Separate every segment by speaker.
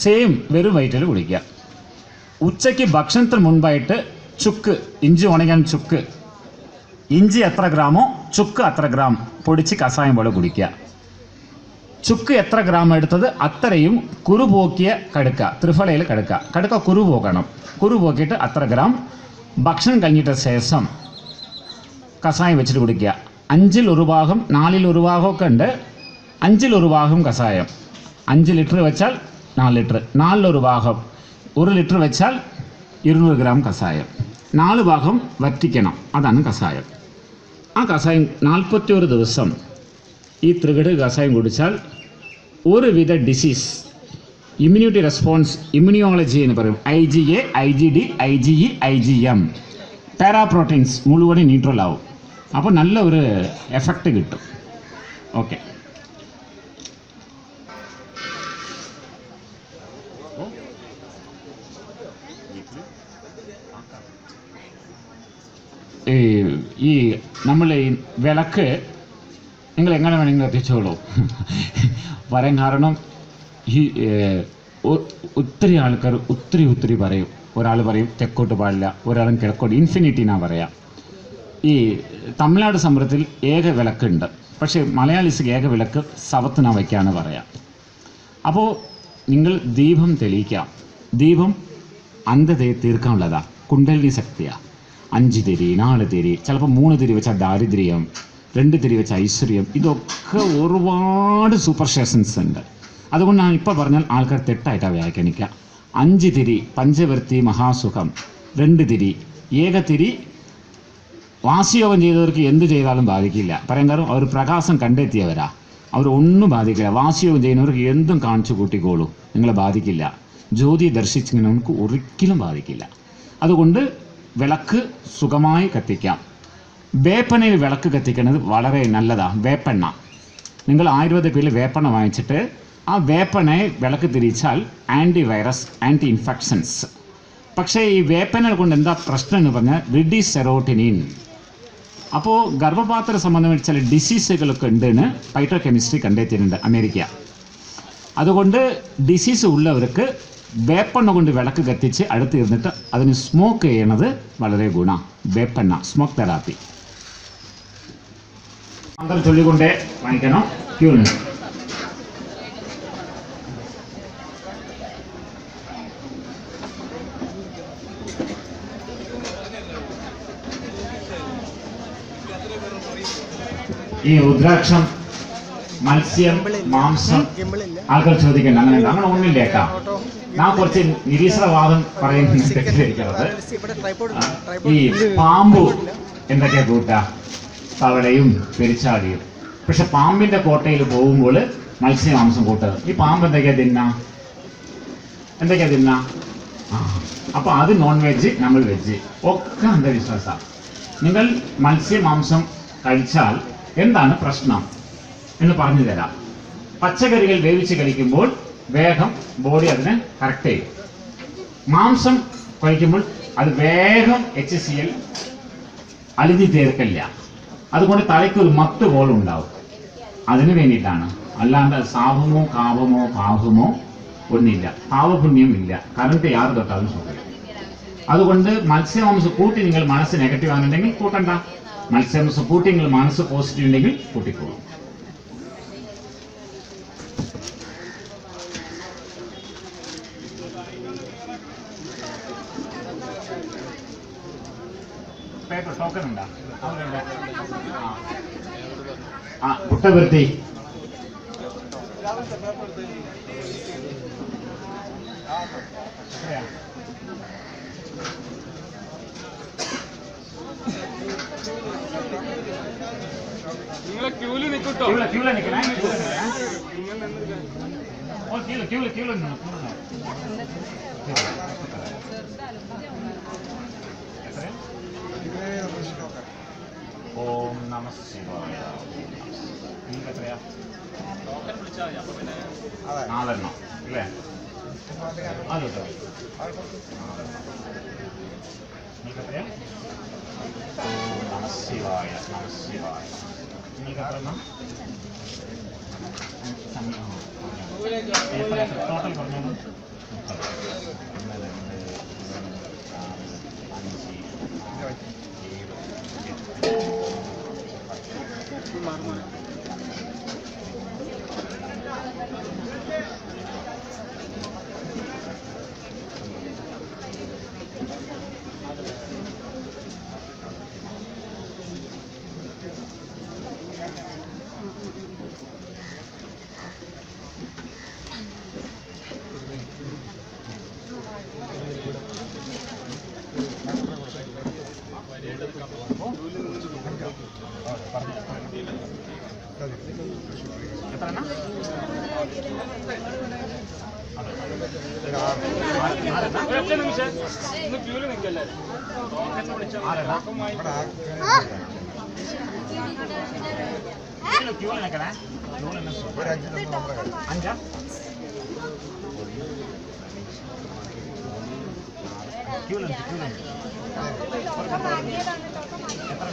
Speaker 1: Same വെറും വയറ്റിൽ കുടിക്കുക. ഉച്ചയ്ക്ക് ഭക്ഷണത്തിന് മുൻപായിട്ട് ചുക്ക്, ഇഞ്ചി ഉണങ്ങാൻ ചുക്ക്, ഇഞ്ചി എത്ര ഗ്രാമോ ചുക്ക് അത്ര ഗ്രാം പൊടിച്ച് കഷായം പോലെ കുടിക്കുക. ചുക്ക് എത്ര ഗ്രാം എടുത്തത് അത്രയും കുറുപോക്കിയ കടുക്ക, ത്രിഫലയിൽ കടുക്ക കുറുപോക്കണം. കുറുപോക്കിയിട്ട് അത്ര ഗ്രാം ഭക്ഷണം കഴിഞ്ഞിട്ട് ശേഷം കഷായം വെച്ചിട്ട് കുടിക്കുക. 5ൽ 1 ഭാഗം 4ൽ 1 ഭാഗമൊക്കെ ഉണ്ട്. 5ൽ 1 ഭാഗം കഷായം. 5 ലിറ്റർ വെച്ചാൽ 4 ലിറ്റർ, 4ൽ 1 ഭാഗം 1 ലിറ്റർ വെച്ചാൽ 200 ഗ്രാം കഷായം. 4 ഭാഗം വറ്റിക്കണം, അതാണ് കഷായം. ആ കഷായം 41 ദിവസം ഈ ത്രികട കഷായം കുടിച്ചാൽ ഒരുവിധ ഡിസീസ്, ഇമ്മ്യൂണിറ്റി റെസ്പോൺസ്, ഇമ്മ്യൂണിയോളജി എന്ന് പറയും, IgA, IgD, IgE, IgM, പാരാപ്രോട്ടീൻസ് മുഴുവനും ന്യൂട്രൽ ആവും. അപ്പോൾ നല്ല ഒരു എഫക്റ്റ് കിട്ടും. ഓക്കെ, ഈ നമ്മൾ ഈ വിളക്ക് നിങ്ങൾ എങ്ങനെ വേണമെങ്കിലും എത്തിച്ചോളൂ പറയാൻ കാരണം ഈ ഒത്തിരി ആൾക്കാർ ഒത്തിരി പറയും. ഒരാൾ പറയും തെക്കോട്ട് പാടില്ല, ഒരാളും കിഴക്കോട്ട്, ഇൻഫിനിറ്റി എന്നാ പറയാം. ഈ തമിഴ്നാട് സമ്പ്രദായത്തിൽ ഏക വിളക്കുണ്ട്, പക്ഷേ മലയാളീസ് ഏക വിളക്ക് സവത്തിനാ വയ്ക്കാന്ന് പറയാം. അപ്പോൾ നിങ്ങൾ ദീപം തെളിയിക്കാം. ദീപം അന്ധതയെ തീർക്കാനുള്ളതാ, കുണ്ടലിനി ശക്തിയാണ്. 5 തിരി, 4 തിരി, ചിലപ്പോൾ 3 തിരി വെച്ചാൽ ദാരിദ്ര്യം, 2 തിരി വെച്ച ഐശ്വര്യം. ഇതൊക്കെ ഒരുപാട് സൂപ്പർസ്റ്റേഷൻസ് ഉണ്ട്. അതുകൊണ്ടാണ് ഇപ്പോൾ പറഞ്ഞാൽ ആൾക്കാർ തെറ്റായിട്ടാണ് വ്യാഖ്യാനിക്കുക. 5 തിരി പഞ്ചവർത്തി മഹാസുഖം, 2 തിരി ഏകതിരി വാസിയോഗം ചെയ്തവർക്ക് എന്ത് ചെയ്താലും ബാധിക്കില്ല. പറയാൻ കാരണം അവർ പ്രകാശം കണ്ടെത്തിയവരാ, അവർ ഒന്നും ബാധിക്കില്ല. വാസിയോഗം ചെയ്യുന്നവർക്ക് എന്തും കാണിച്ചു കൂട്ടിക്കോളൂ, നിങ്ങളെ ബാധിക്കില്ല. ജ്യോതി ദർശിക്കുന്നവർക്ക് ഒരിക്കലും ബാധിക്കില്ല. അതുകൊണ്ട് വിളക്ക് സുഖമായി കത്തിക്കാം. വേപ്പെണ്ണയിൽ വിളക്ക് കത്തിക്കുന്നത് വളരെ നല്ലതാണ്. വേപ്പെണ്ണ, നിങ്ങൾ ആയുർവേദ പേരിൽ വേപ്പെണ്ണ വാങ്ങിച്ചിട്ട് ആ വേപ്പെണ്ണയെ വിളക്ക് തിരിച്ചാൽ ആൻറ്റിവൈറസ്, ആൻറ്റി ഇൻഫെക്ഷൻസ്. പക്ഷേ ഈ വേപ്പെണ്ണ കൊണ്ട് എന്താ പ്രശ്നം എന്ന് പറഞ്ഞാൽ റിഡ്യൂസ് സെറോട്ടിനിൻ. അപ്പോൾ ഗർഭപാത്ര സംബന്ധമായ ചില ഡിസീസുകളൊക്കെ ഉണ്ടെന്ന് ഫൈറ്റോ കെമിസ്ട്രി കണ്ടെത്തിയിട്ടുണ്ട് അമേരിക്ക. അതുകൊണ്ട് ഡിസീസ് ഉള്ളവർക്ക് വേപ്പെണ്ണ കൊണ്ട് വിളക്ക് കത്തിച്ച് അടുത്തിരുന്നിട്ട് അതിന് സ്മോക്ക് ചെയ്യണത് വളരെ ഗുണം. വേപ്പെണ്ണ സ്മോക്ക് തെറാപ്പി. മന്ത്രം ചൊല്ലിക്കൊണ്ടേ വാങ്ങിക്കണം. ക്യൂണ്ട് ഈ രുദ്രാക്ഷം, മത്സ്യം, മാംസം ആൾക്കാർ ചോദിക്കണ്ട. അങ്ങനെ ഒന്നില്ലേക്കാ. ഞാൻ കുറച്ച് നിരീശ്വരവാദം പറയുന്നത് തെറ്റിദ്ധരിക്കുന്നത്. ഈ പാമ്പു എന്തൊക്കെയാ കൂട്ടാ, തവളയും പെരിച്ചാടിയും. പക്ഷെ പാമ്പിന്റെ കോട്ടയിൽ പോകുമ്പോൾ മത്സ്യമാംസം കൂട്ടുക. ഈ പാമ്പ് എന്തൊക്കെയാ തിന്നാ? അപ്പൊ അത് നോൺ വെജ്, നമ്മൾ വെജ്, ഒക്കെ അന്ധവിശ്വാസം. നിങ്ങൾ മത്സ്യമാംസം കഴിച്ചാൽ എന്താണ് പ്രശ്നം എന്ന് പറഞ്ഞു തരാം. പച്ചക്കറികൾ വേവിച്ച് കഴിക്കുമ്പോൾ വേഗം ബോഡി അതിനെ കറക്റ്റ് ചെയ്യും. മാംസം കഴിക്കുമ്പോൾ അത് വേഗം HCl അലിഞ്ഞു തീർക്കില്ല. അതുകൊണ്ട് തലയ്ക്കൊരു മത്ത് പോലും ഉണ്ടാവും. അതിന് വേണ്ടിയിട്ടാണ്. അല്ലാണ്ട് സാപമോ കാപമോ പാപമോ ഒന്നില്ല, പാവപുണ്യം ഇല്ല. കറണ്ട് യാതൊരു തൊട്ടാലും സുഖം. അതുകൊണ്ട് മത്സ്യമാംസം കൂട്ടി നിങ്ങൾ മനസ്സ് നെഗറ്റീവ് ആണെന്നുണ്ടെങ്കിൽ കൂട്ടണ്ട. മത്സ്യമാംസം കൂട്ടി നിങ്ങൾ മനസ്സ് പോസിറ്റീവ് ഉണ്ടെങ്കിൽ കൂട്ടിക്കോളും. പേപ്പർ ടോക്കൺ ഉണ്ടോ? പുട്ടവൃത്തി
Speaker 2: നിങ്ങളെ ക്യൂല് നിൽക്കട്ടോ.
Speaker 1: ക്യൂല നിൽക്കണേ. ഓം നമ ശിവായ. നിങ്ങൾക്ക് എത്രയാ? 4 എണ്ണം അല്ലേ? അത് കേട്ടോ. നിങ്ങൾക്ക് എത്രയാ? ഓം നമ ശിവായ, നമ ശിവായ. നിങ്ങൾക്ക് എത്ര എണ്ണം? ടോട്ടൽ പറഞ്ഞോളൂ.
Speaker 2: ഒറ്റ നിമിഷം ഇന്ന് ക്യൂല് നിൽക്കല്ലേ
Speaker 1: ക്യൂല് നിൽക്കണേ. അഞ്ചാ ക്യൂല് എത്ര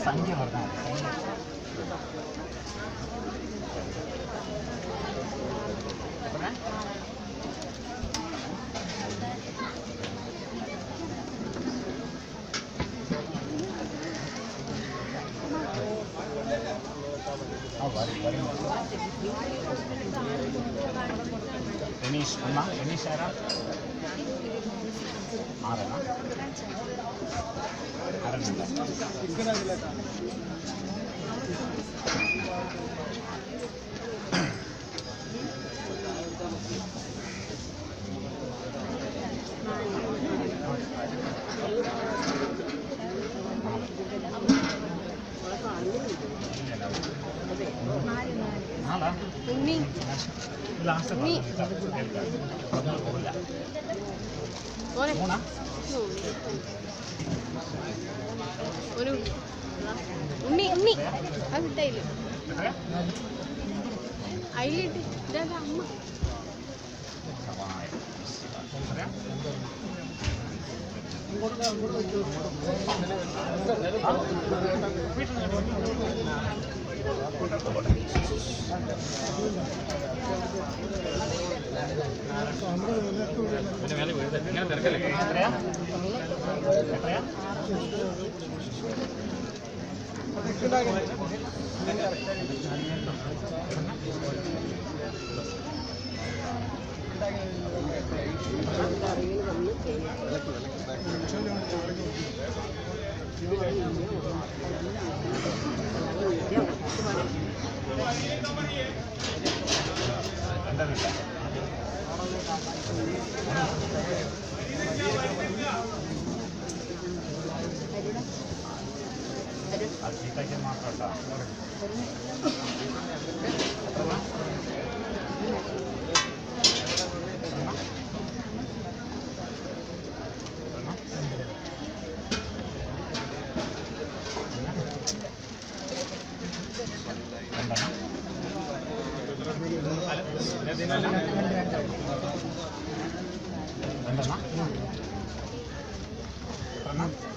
Speaker 1: സംഖ്യ പറഞ്ഞാൽ Finish, Emma. Finish, Sarah. Arana.
Speaker 3: ഉണ്ണി ഉണ്ണി ഒരു ഉണ്ണി ഉണ്ണി അത് കിട്ടായില്ല അതിലിട്ട് ഇതാ അമ്മ
Speaker 2: ഇങ്ങനെ തിരക്കല്ലേ
Speaker 1: രണ്ടെണ്ണം